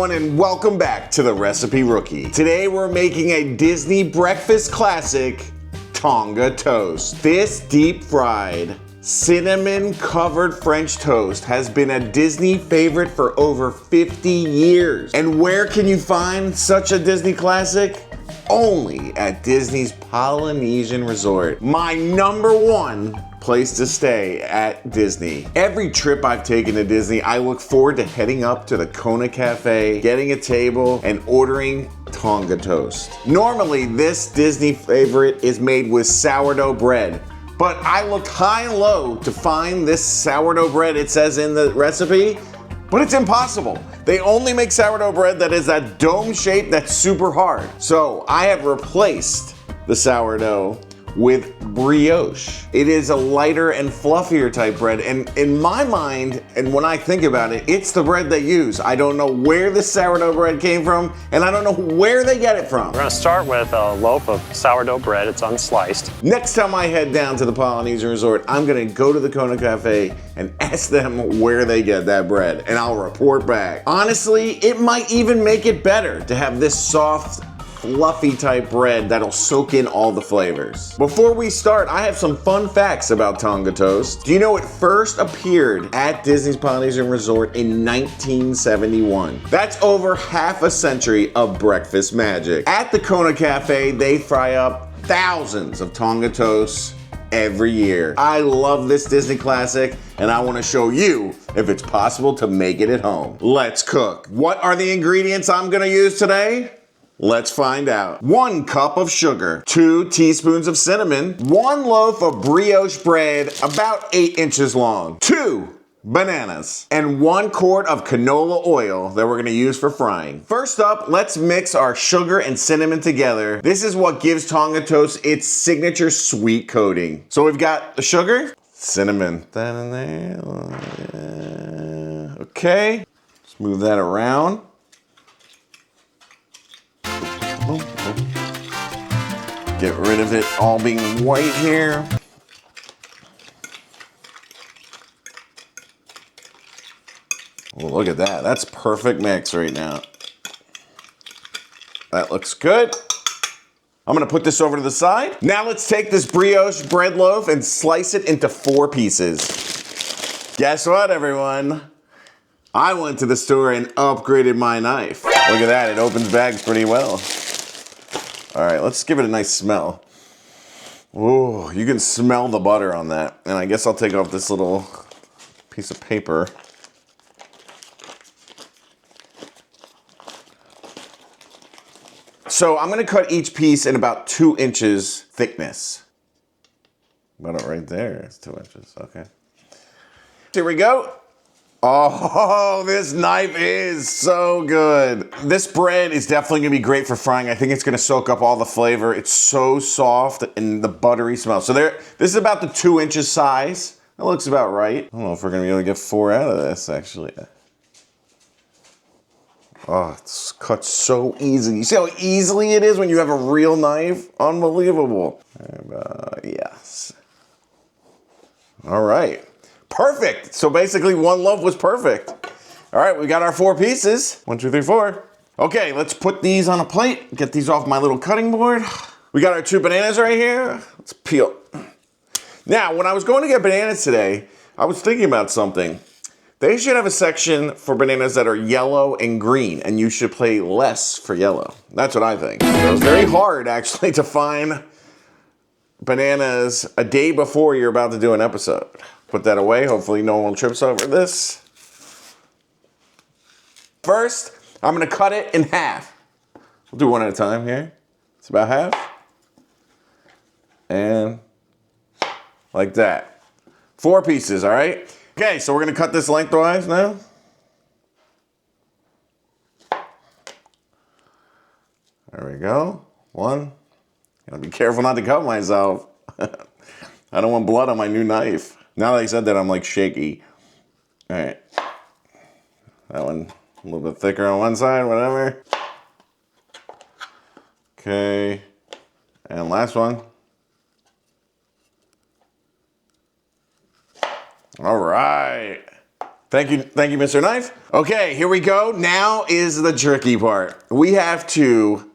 everyone, and welcome back to the Recipe Rookie. Today we're making a Disney breakfast classic, Tonga Toast. This deep fried, cinnamon covered French toast has been a Disney favorite for over 50 years. And where can you find such a Disney classic? Only at Disney's Polynesian Resort. My #1 place to stay at Disney. Every trip I've taken to Disney, I look forward to heading up to the Kona Cafe, getting a table, and ordering Tonga Toast. Normally, this Disney favorite is made with sourdough bread, but I looked high and low to find this sourdough bread it says in the recipe, but it's impossible. They only make sourdough bread that is that dome shape that's super hard. So I have replaced the sourdough with brioche. It is a lighter and fluffier type bread, and in my mind, and when I think about it, it's the bread they use. I don't know where the sourdough bread came from, and I don't know where they get it from. We're gonna start with a loaf of sourdough bread. It's unsliced. Next time I head down to the Polynesian Resort, I'm gonna go to the Kona Cafe and ask them where they get that bread, and I'll report back. Honestly, it might even make it better to have this soft, fluffy type bread that'll soak in all the flavors. Before we start, I have some fun facts about Tonga Toast. Do you know it first appeared at Disney's Polynesian Resort in 1971? That's over half a century of breakfast magic. At the Kona Cafe, they fry up thousands of Tonga Toasts every year. I love this Disney classic, and I want to show you if it's possible to make it at home. Let's cook. What are the ingredients I'm gonna use today? Let's find out. 1 cup of sugar, 2 teaspoons of cinnamon, 1 loaf of brioche bread about 8 inches long, 2 bananas, and 1 quart of canola oil that we're gonna use for frying. First up, let's mix our sugar and cinnamon together. This is what gives Tonga Toast its signature sweet coating. So we've got the sugar, cinnamon, that in there. Okay, let's move that around. Get rid of it all being white here. Well, look at that. That's perfect mix right now. That looks good. I'm gonna put this over to the side. Now let's take this brioche bread loaf and slice it into 4 pieces. Guess what, everyone? I went to the store and upgraded my knife. Look at that, it opens bags pretty well. All right, let's give it a nice smell. Ooh, you can smell the butter on that. And I guess I'll take off this little piece of paper. So I'm gonna cut each piece in about 2 inches thickness. About it right there, it's 2 inches, okay. Here we go. Oh, this knife is so good. This bread is definitely gonna be great for frying. I think it's gonna soak up all the flavor. It's so soft and the buttery smell. So this is about the 2 inches size. That looks about right. I don't know if we're gonna be able to get 4 out of this, actually. Oh, it's cut so easy. You see how easily it is when you have a real knife? Unbelievable. And, yes. All right. Perfect. So basically 1 loaf was perfect. All right, we got our 4 pieces. 1, 2, 3, 4. Okay, let's put these on a plate. Get these off my little cutting board. We got our 2 bananas right here. Let's peel. Now, when I was going to get bananas today, I was thinking about something. They should have a section for bananas that are yellow and green, and you should pay less for yellow. That's what I think. It was very hard, actually, to find bananas a day before you're about to do an episode. Put that away. Hopefully no one trips over this. First, I'm gonna cut it in half. We'll do one at a time here. It's about half. And like that. 4 pieces, all right? Okay, so we're gonna cut this lengthwise now. There we go. 1. Gotta be careful not to cut myself. I don't want blood on my new knife. Now that I said that, I'm like shaky. All right. That one a little bit thicker on one side, whatever. Okay. And last one. All right. Thank you, Mr. Knife. Okay, here we go. Now is the tricky part. We have to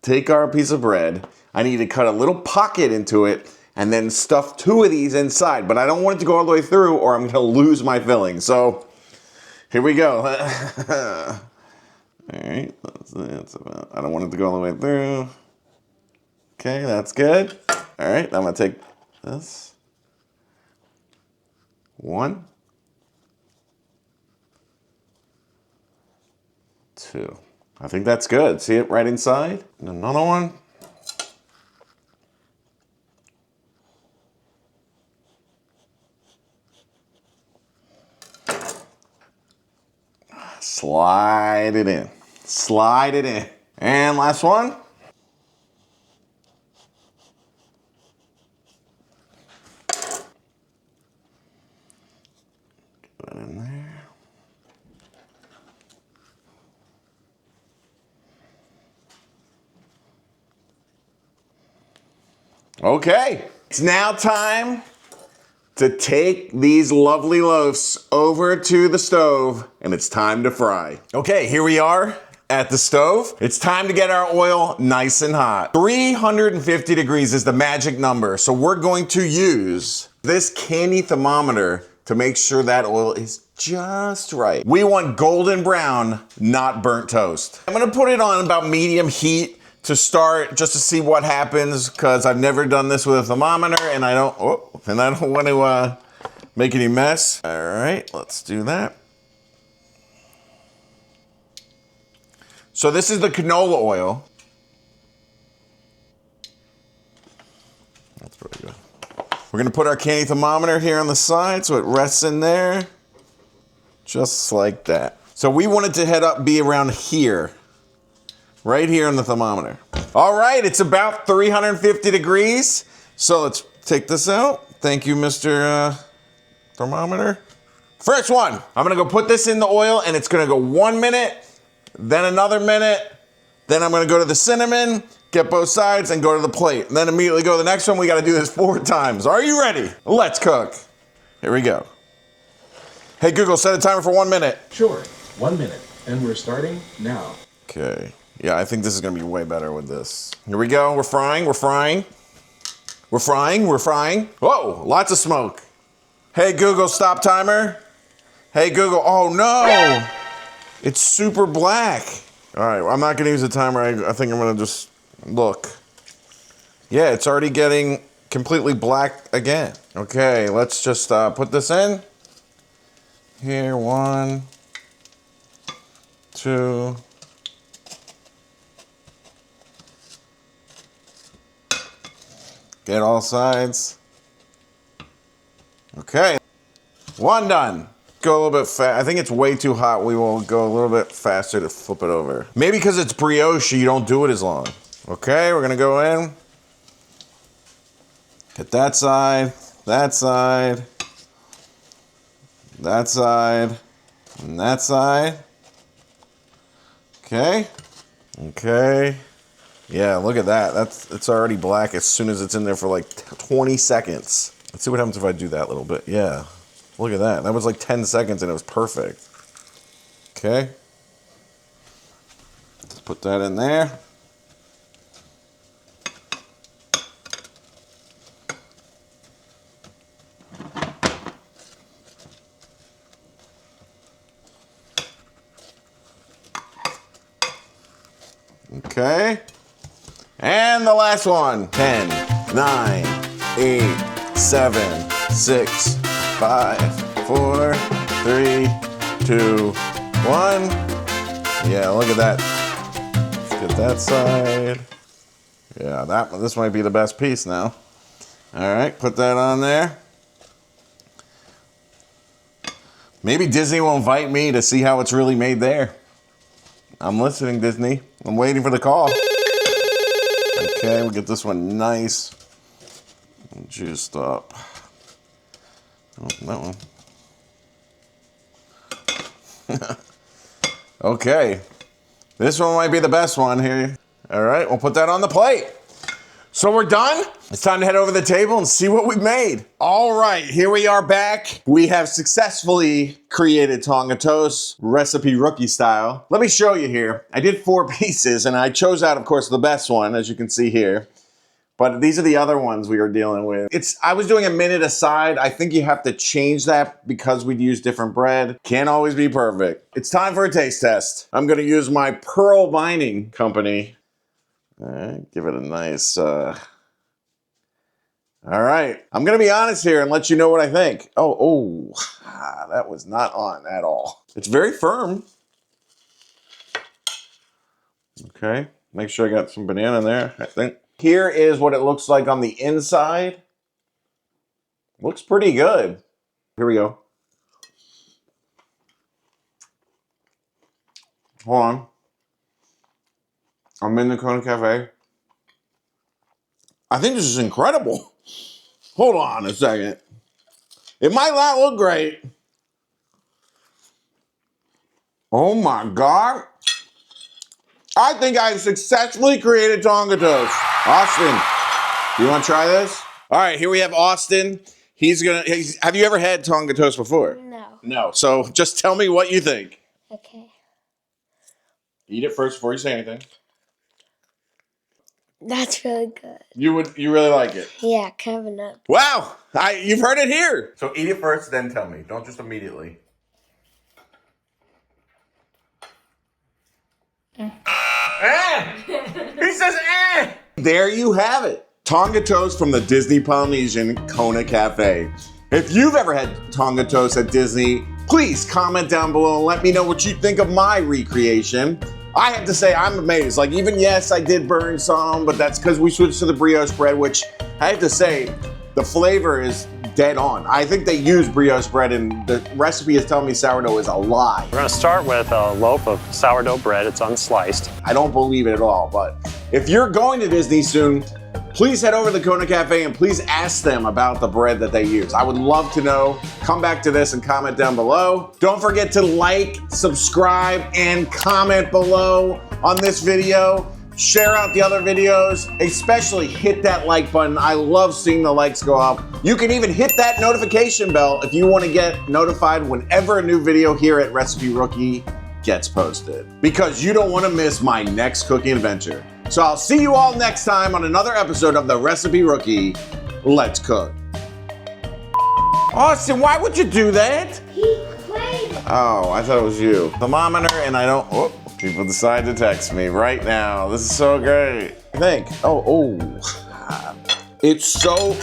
take our piece of bread. I need to cut a little pocket into it and then stuff 2 of these inside, but I don't want it to go all the way through or I'm gonna lose my filling. So here we go. All right, that's about, I don't want it to go all the way through. Okay, that's good. All right, I'm gonna take this. 1, 2. I think that's good. See it right inside? Another one. Slide it in. Slide it in. And last one. Put that in there. Okay, it's now time to take these lovely loaves over to the stove, and it's time to fry. Okay, here we are at the stove. It's time to get our oil nice and hot. 350 degrees is the magic number, so we're going to use this candy thermometer to make sure that oil is just right. We want golden brown, not burnt toast. I'm gonna put it on about medium heat to start, just to see what happens, because I've never done this with a thermometer and I don't want to make any mess. All right, let's do that. So this is the canola oil. That's pretty good. We're gonna put our candy thermometer here on the side so it rests in there, just like that. So we want it to be around here. Right here on the thermometer. All right, it's about 350 degrees. So let's take this out. Thank you, Mr. Thermometer. First one, I'm gonna go put this in the oil and it's gonna go 1 minute, then another minute, then I'm gonna go to the cinnamon, get both sides and go to the plate. And then immediately go to the next one. We gotta do this 4 times. Are you ready? Let's cook. Here we go. Hey Google, set a timer for 1 minute. Sure, 1 minute. And we're starting now. Okay. Yeah, I think this is gonna be way better with this. Here we go, we're frying. Whoa, lots of smoke. Hey Google, stop timer. Hey Google, oh no! It's super black. All right, I'm not gonna use the timer. I think I'm gonna just look. Yeah, it's already getting completely black again. Okay, let's just put this in. Here, 1, 2. Get all sides. Okay, 1 done. Go a little bit fast. I think it's way too hot. We will go a little bit faster to flip it over. Maybe because it's brioche, you don't do it as long. Okay, we're gonna go in. Get that side, that side, that side, and that side. Okay, okay. Yeah, look at that. It's already black as soon as it's in there for like 20 seconds. Let's see what happens if I do that a little bit. Yeah, look at that. That was like 10 seconds and it was perfect. Okay. Let's put that in there. Okay. And the last one. 10, 9, 8, 7, 6, 5, 4, 3, 2, 1. Yeah, look at that. Let's get that side. Yeah, this might be the best piece now. All right, put that on there. Maybe Disney will invite me to see how it's really made there. I'm listening, Disney. I'm waiting for the call. Okay, we'll get this one nice and juiced up. Oh, that one. Okay, this one might be the best one here. All right, we'll put that on the plate. So we're done? It's time to head over the table and see what we've made. All right, here we are back. We have successfully created Tonga Toast, recipe rookie style. Let me show you here. I did 4 pieces and I chose out, of course, the best one, as you can see here. But these are the other ones we are dealing with. I was doing a minute aside. I think you have to change that because we'd use different bread. Can't always be perfect. It's time for a taste test. I'm gonna use my Pearl Binding Company. All right, give it a nice, all right. I'm gonna be honest here and let you know what I think. That was not on at all. It's very firm. Okay, make sure I got some banana in there, I think. Here is what it looks like on the inside. Looks pretty good. Here we go. Hold on. I'm in the Kona Cafe. I think this is incredible. Hold on a second. It might not look great. Oh my God. I think I've successfully created Tonga Toast. Austin, you want to try this? All right, here we have Austin. Have you ever had Tonga Toast before? No. No, so just tell me what you think. Okay. Eat it first before you say anything. That's really good. You really like it? Yeah, coming up. Wow, you've heard it here. So eat it first, then tell me. Don't just immediately. He says, eh! There you have it. Tonga Toast from the Disney Polynesian Kona Cafe. If you've ever had Tonga Toast at Disney, please comment down below and let me know what you think of my recreation. I have to say, I'm amazed. Like, even yes, I did burn some, but that's because we switched to the brioche bread, which I have to say, the flavor is dead on. I think they use brioche bread, and the recipe is telling me sourdough is a lie. We're gonna start with a loaf of sourdough bread. It's unsliced. I don't believe it at all, but if you're going to Disney soon, please head over to the Kona Cafe and please ask them about the bread that they use. I would love to know. Come back to this and comment down below. Don't forget to like, subscribe, and comment below on this video. Share out the other videos, especially hit that like button. I love seeing the likes go up. You can even hit that notification bell if you want to get notified whenever a new video here at Recipe Rookie gets posted, because you don't want to miss my next cooking adventure. So I'll see you all next time on another episode of the Recipe Rookie. Let's cook. Austin, why would you do that? He played. Oh, I thought it was you. Thermometer, and I don't. Oh, people decide to text me right now. This is so great. I think. It's so.